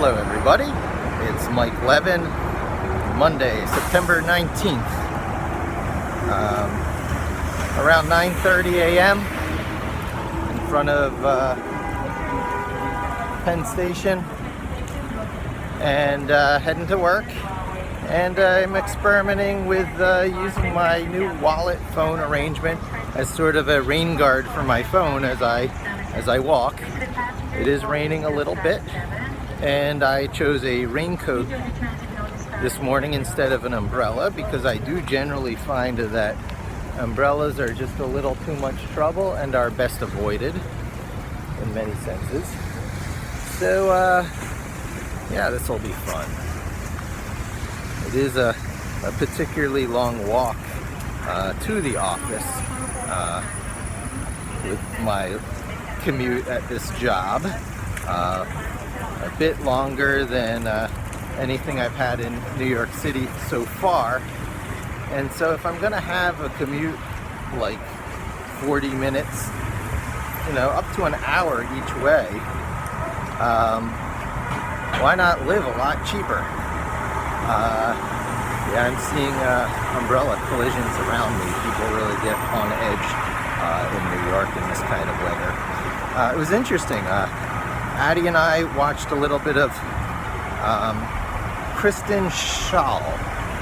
Hello everybody, it's Mike Levin, Monday, September 19th, around 9:30 a.m. in front of Penn Station, and heading to work. And I'm experimenting with using my new wallet phone arrangement as sort of a rain guard for my phone as I walk. It is raining a little bit, and I chose a raincoat this morning instead of an umbrella because I do generally find that umbrellas are just a little too much trouble and are best avoided in many senses. So yeah, this will be fun. It is a particularly long walk to the office with my commute at this job. A bit longer than anything I've had in New York City so far. And so if I'm gonna have a commute like 40 minutes, up to an hour each way, why not live a lot cheaper? Yeah, I'm seeing umbrella collisions around me. People really get on edge in New York in this kind of weather. It was interesting. Addie and I watched a little bit of Kristen Schaal,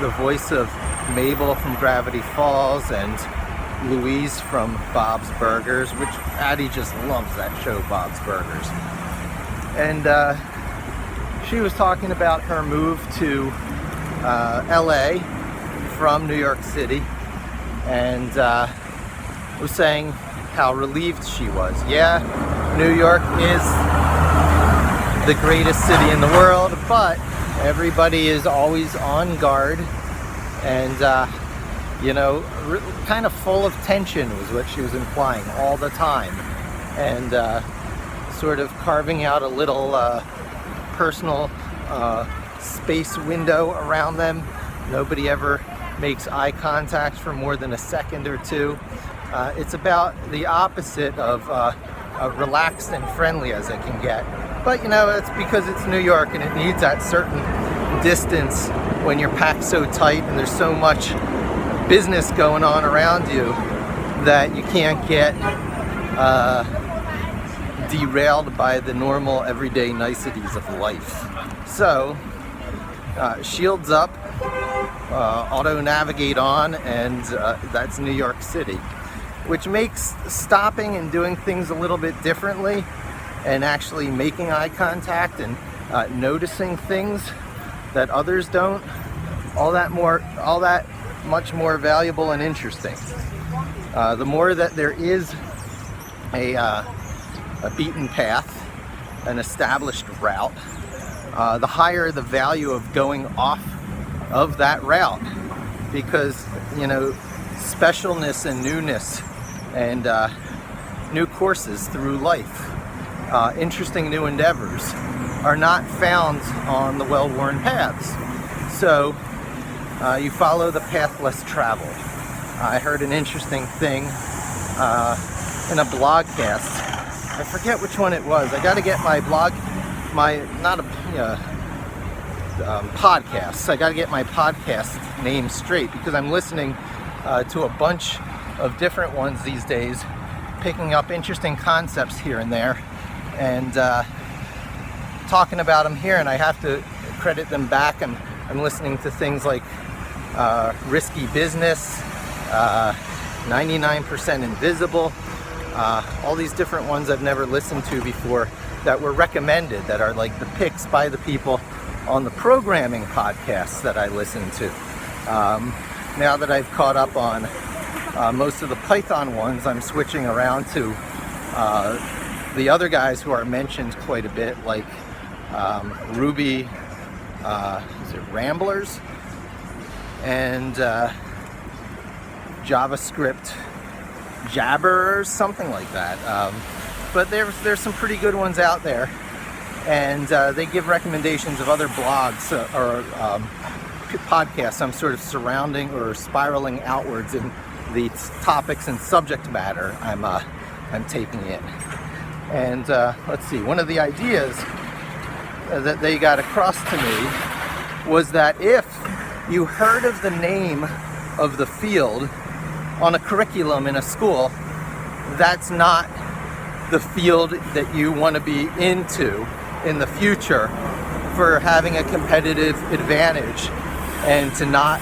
the voice of Mabel from Gravity Falls and Louise from Bob's Burgers, which Addie just loves that show, Bob's Burgers. And she was talking about her move to LA from New York City, and was saying how relieved she was. Yeah, New York is the greatest city in the world, but everybody is always on guard and kind of full of tension was what she was implying all the time, and sort of carving out a little personal space window around them. Nobody ever makes eye contact for more than a second or two. It's about the opposite of relaxed and friendly as it can get. But it's because it's New York and it needs that certain distance when you're packed so tight and there's so much business going on around you that you can't get derailed by the normal everyday niceties of life. So shields up, auto navigate on, and that's New York City, which makes stopping and doing things a little bit differently and actually making eye contact and noticing things that others don't all that much more valuable and interesting. The more that there is a beaten path, an established route, the higher the value of going off of that route, because specialness and newness and new courses through life, interesting new endeavors are not found on the well-worn paths. So you follow the path less traveled. I heard an interesting thing in a blogcast. I forget which one it was. I got to get my podcasts. I got to get my podcast name straight because I'm listening to a bunch of different ones these days, picking up interesting concepts here and there, and talking about them here, and I have to credit them back. I'm listening to things like Risky Business, 99% Invisible, all these different ones I've never listened to before that were recommended, that are like the picks by the people on the programming podcasts that I listen to. Now that I've caught up on most of the Python ones, I'm switching around to the other guys who are mentioned quite a bit, like Ruby, is it Ramblers, and JavaScript Jabberers, something like that. But there's some pretty good ones out there, and they give recommendations of other blogs or podcasts. I'm sort of surrounding or spiraling outwards in the topics and subject matter I'm taking in. And let's see, one of the ideas that they got across to me was that if you heard of the name of the field on a curriculum in a school, that's not the field that you want to be into in the future for having a competitive advantage and to not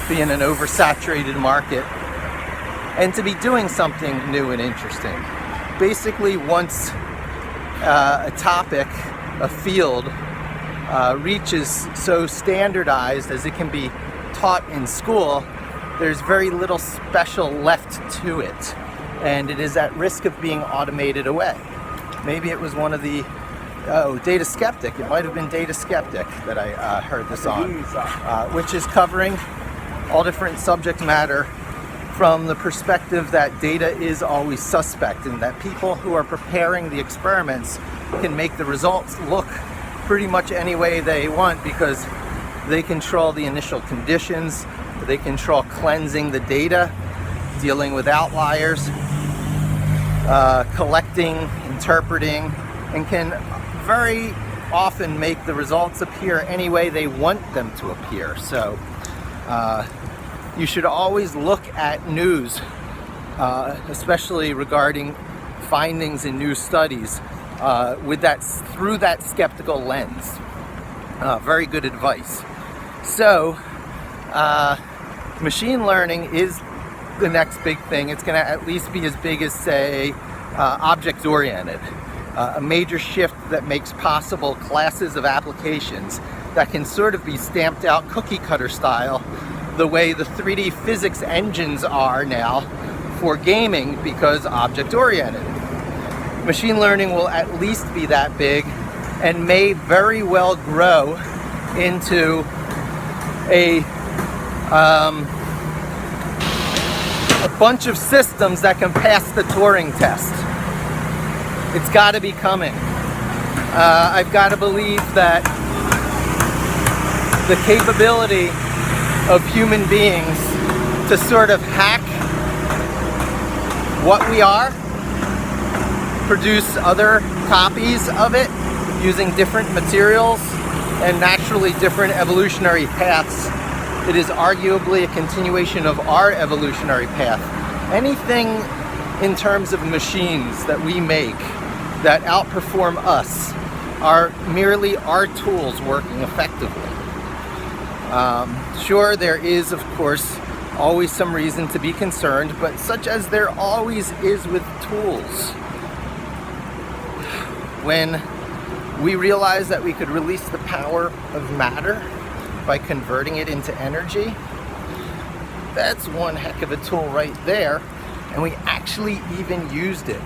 be in an oversaturated market and to be doing something new and interesting. Basically, once a topic, a field, reaches so standardized as it can be taught in school, there's very little special left to it, and it is at risk of being automated away. Maybe it was one of the Data Skeptic. It might have been Data Skeptic that I heard this on, which is covering all different subject matter from the perspective that data is always suspect and that people who are preparing the experiments can make the results look pretty much any way they want because they control the initial conditions, they control cleansing the data, dealing with outliers, collecting, interpreting, and can very often make the results appear any way they want them to appear. So you should always look at news, especially regarding findings in new studies, through that skeptical lens. Very good advice. So, machine learning is the next big thing. It's going to at least be as big as, say, object-oriented. A major shift that makes possible classes of applications that can sort of be stamped out cookie-cutter style the way the 3D physics engines are now for gaming because object-oriented. Machine learning will at least be that big and may very well grow into a bunch of systems that can pass the Turing test. It's got to be coming. I've got to believe that the capability of human beings to sort of hack what we are, produce other copies of it using different materials and naturally different evolutionary paths. It is arguably a continuation of our evolutionary path. Anything in terms of machines that we make that outperform us are merely our tools working effectively. Sure, there is, of course, always some reason to be concerned, but such as there always is with tools. When we realized that we could release the power of matter by converting it into energy, that's one heck of a tool right there. And we actually even used it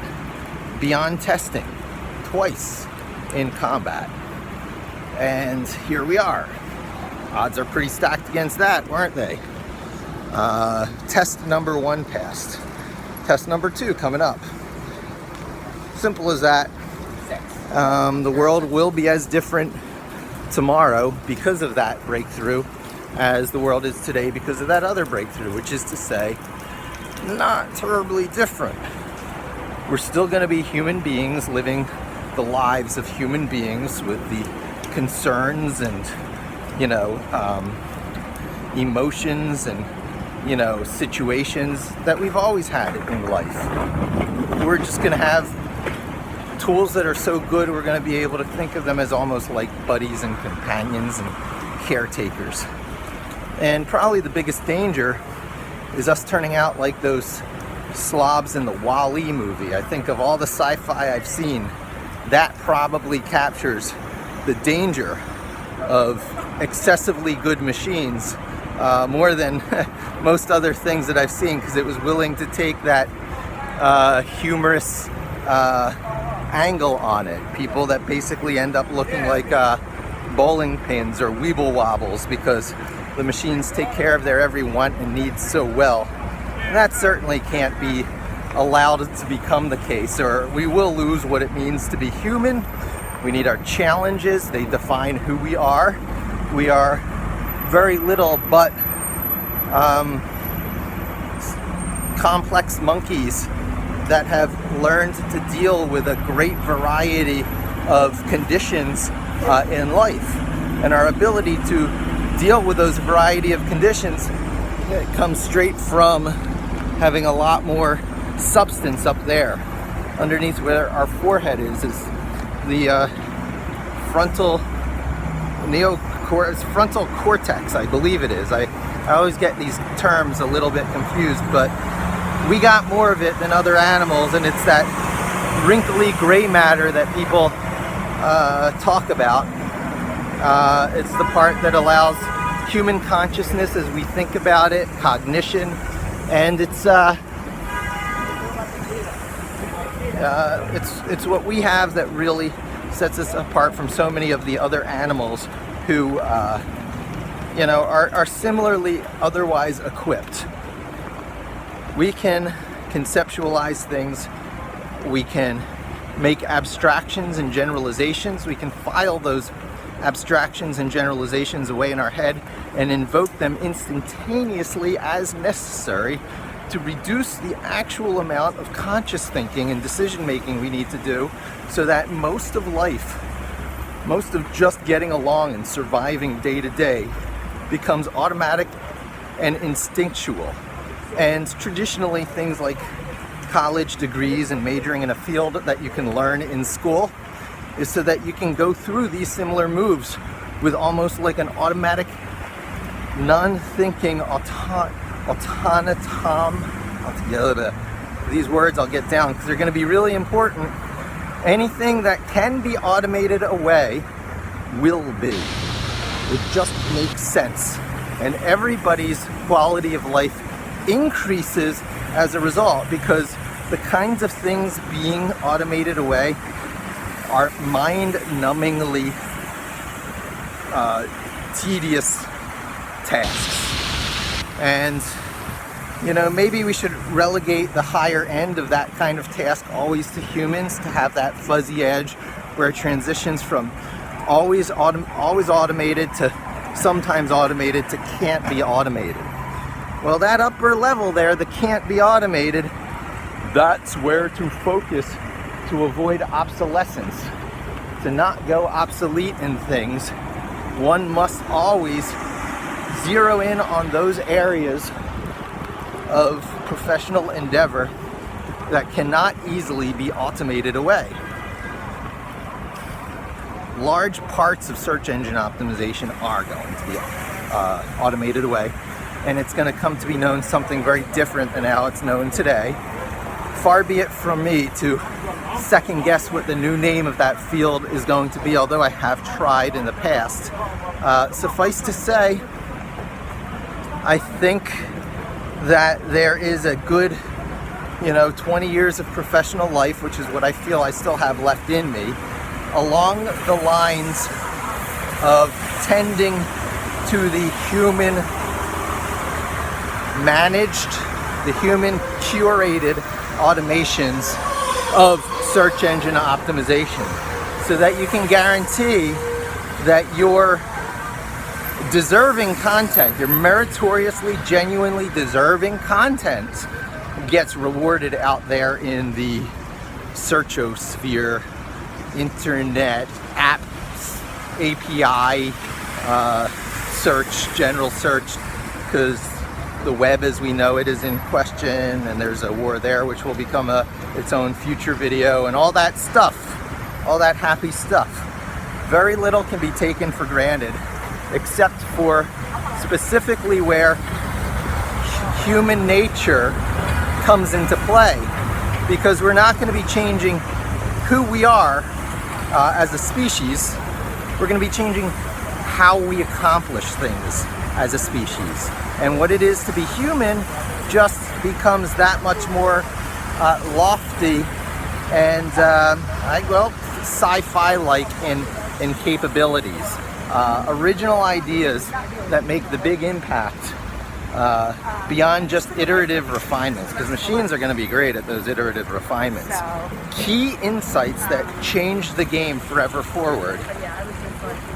beyond testing twice in combat. And here we are. Odds are pretty stacked against that, weren't they? Test number 1 passed. Test number 2 coming up. Simple as that. The world will be as different tomorrow because of that breakthrough as the world is today because of that other breakthrough, which is to say, not terribly different. We're still going to be human beings living the lives of human beings with the concerns and, emotions and, situations that we've always had in life. We're just going to have tools that are so good we're going to be able to think of them as almost like buddies and companions and caretakers. And probably the biggest danger is us turning out like those slobs in the WALL-E movie. I think of all the sci-fi I've seen, that probably captures the danger of excessively good machines more than most other things that I've seen, because it was willing to take that humorous angle on it. People that basically end up looking like bowling pins or weeble wobbles because the machines take care of their every want and need so well. And that certainly can't be allowed to become the case, or we will lose what it means to be human. We need our challenges. They define who we are. We are very little but complex monkeys that have learned to deal with a great variety of conditions in life. And our ability to deal with those variety of conditions, it comes straight from having a lot more substance up there. Underneath where our forehead is the frontal cortex, I believe it is. I always get these terms a little bit confused, but we got more of it than other animals, and it's that wrinkly gray matter that people talk about. It's the part that allows human consciousness as we think about it, cognition, and it's what we have that really sets us apart from so many of the other animals who are similarly otherwise equipped. We can conceptualize things, we can make abstractions and generalizations, we can file those abstractions and generalizations away in our head and invoke them instantaneously as necessary to reduce the actual amount of conscious thinking and decision making we need to do, so that most of life, most of just getting along and surviving day to day, becomes automatic and instinctual. And traditionally, things like college degrees and majoring in a field that you can learn in school is so that you can go through these similar moves with almost like an automatic, non-thinking these words I'll get down because they're going to be really important. Anything that can be automated away will be. It just makes sense. And everybody's quality of life increases as a result, because the kinds of things being automated away are mind-numbingly tedious tasks. And maybe we should relegate the higher end of that kind of task always to humans, to have that fuzzy edge where it transitions from always automated to sometimes automated to can't be automated. Well, that upper level there, the can't be automated, that's where to focus to avoid obsolescence. To not go obsolete in things, one must always zero in on those areas of professional endeavor that cannot easily be automated away. Large parts of search engine optimization are going to be automated away, and it's going to come to be known something very different than how it's known today. Far be it from me to second guess what the new name of that field is going to be, although I have tried in the past. Suffice to say, I think that there is a good 20 years of professional life, which is what I feel I still have left in me, along the lines of tending to the human managed, the human curated automations of search engine optimization, so that you can guarantee that your deserving content, your meritoriously, genuinely deserving content, gets rewarded out there in the searchosphere, internet, apps, API, search, general search, because the web as we know it is in question, and there's a war there which will become its own future video, and all that stuff, all that happy stuff. Very little can be taken for granted, except for specifically where human nature comes into play, because we're not going to be changing who we are as a species. We're going to be changing how we accomplish things as a species, and what it is to be human just becomes that much more lofty and sci-fi like in capabilities. Original ideas that make the big impact beyond just iterative refinements, because machines are going to be great at those iterative refinements. Key insights that change the game forever forward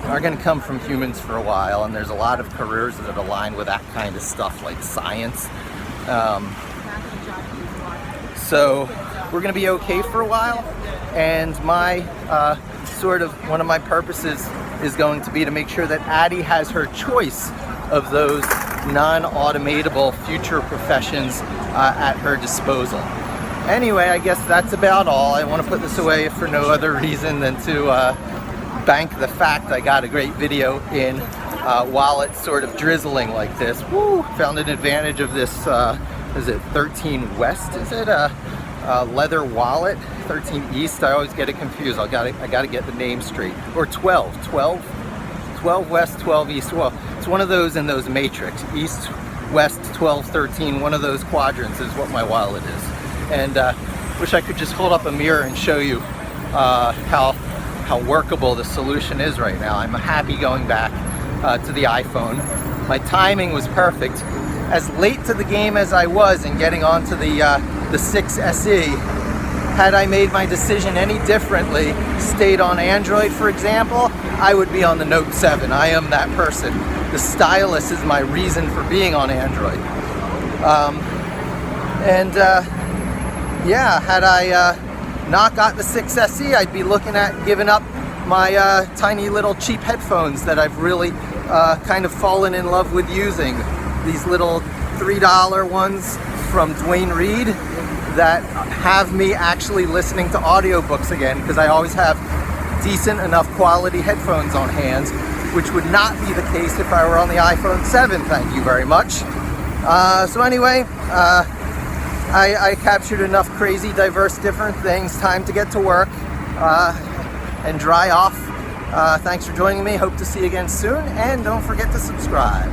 are going to come from humans for a while, and there's a lot of careers that align with that kind of stuff, like science. So we're going to be okay for a while, and my sort of one of my purposes is going to be to make sure that Addie has her choice of those non-automatable future professions at her disposal. Anyway, I guess that's about all. I want to put this away for no other reason than to bank the fact I got a great video in while it's sort of drizzling like this. Woo! Found an advantage of this, is it 13 West? Is it a leather wallet? 13 East? I always get it confused. I gotta get the name straight. Or 12 West, 12 East. Well, it's one of those in those matrix. East, West, 12, 13. One of those quadrants is what my wallet is. And wish I could just hold up a mirror and show you how workable the solution is right now. I'm happy going back to the iPhone. My timing was perfect. As late to the game as I was in getting onto the 6 SE, had I made my decision any differently, stayed on Android for example, I would be on the Note 7. I am that person. The stylus is my reason for being on Android. Yeah, had I not got the 6 SE, I'd be looking at giving up my tiny little cheap headphones that I've really kind of fallen in love with using. These little $3 ones from Dwayne Reed that have me actually listening to audiobooks again, because I always have decent enough quality headphones on hand, which would not be the case if I were on the iPhone 7, thank you very much. So anyway, I captured enough crazy, diverse, different things. Time to get to work and dry off. Thanks for joining me. Hope to see you again soon. And don't forget to subscribe.